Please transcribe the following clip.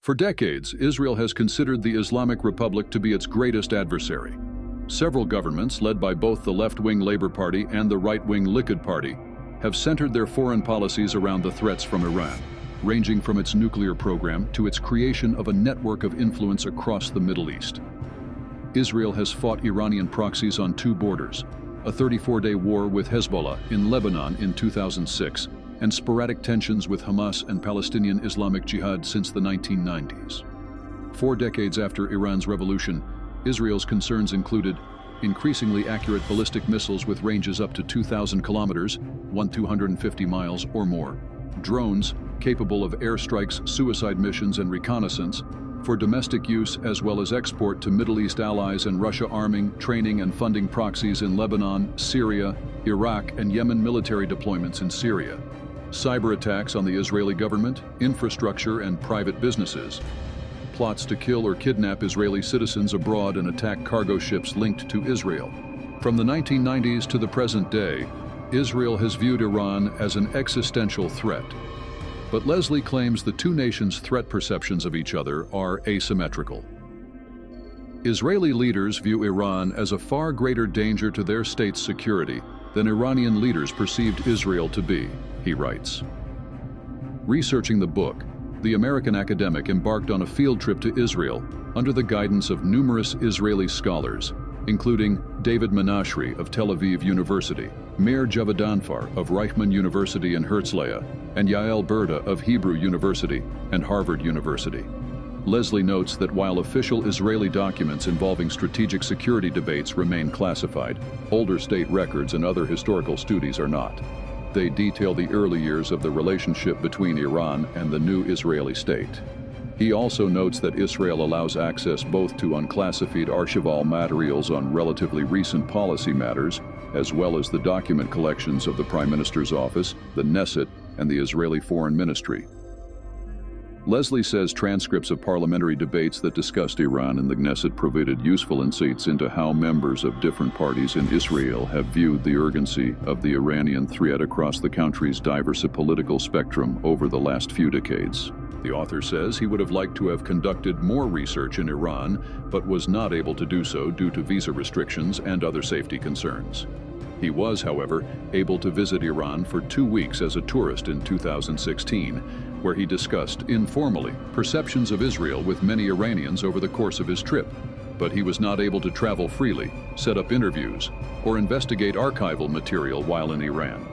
For decades, Israel has considered the Islamic Republic to be its greatest adversary. Several governments, led by both the left-wing Labour Party and the right-wing Likud Party, have centered their foreign policies around the threats from Iran, ranging from its nuclear program to its creation of a network of influence across the Middle East. Israel has fought Iranian proxies on two borders, a 34-day war with Hezbollah in Lebanon in 2006, and sporadic tensions with Hamas and Palestinian Islamic Jihad since the 1990s. 4 decades after Iran's revolution, Israel's concerns included increasingly accurate ballistic missiles with ranges up to 2,000 kilometers, 250 miles or more, drones capable of airstrikes, suicide missions, and reconnaissance, for domestic use as well as export to Middle East allies, and Russia arming, training, and funding proxies in Lebanon, Syria, Iraq, and Yemen, military deployments in Syria, cyber attacks on the Israeli government, infrastructure, and private businesses, plots to kill or kidnap Israeli citizens abroad and attack cargo ships linked to Israel. From the 1990s to the present day, Israel has viewed Iran as an existential threat. But Leslie claims the two nations' threat perceptions of each other are asymmetrical. Israeli leaders view Iran as a far greater danger to their state's security than Iranian leaders perceived Israel to be, he writes. Researching the book, the American academic embarked on a field trip to Israel under the guidance of numerous Israeli scholars, including David Menashri of Tel Aviv University, Meir Javadanfar of Reichman University in Herzliya, and Yael Berda of Hebrew University and Harvard University. Leslie notes that while official Israeli documents involving strategic security debates remain classified, older state records and other historical studies are not. They detail the early years of the relationship between Iran and the new Israeli state. He also notes that Israel allows access both to unclassified archival materials on relatively recent policy matters, as well as the document collections of the Prime Minister's office, the Knesset, and the Israeli Foreign Ministry. Leslie says transcripts of parliamentary debates that discussed Iran and the Knesset provided useful insights into how members of different parties in Israel have viewed the urgency of the Iranian threat across the country's diverse political spectrum over the last few decades. The author says he would have liked to have conducted more research in Iran, but was not able to do so due to visa restrictions and other safety concerns. He was, however, able to visit Iran for 2 weeks as a tourist in 2016, where he discussed, informally, perceptions of Israel with many Iranians over the course of his trip. But he was not able to travel freely, set up interviews, or investigate archival material while in Iran.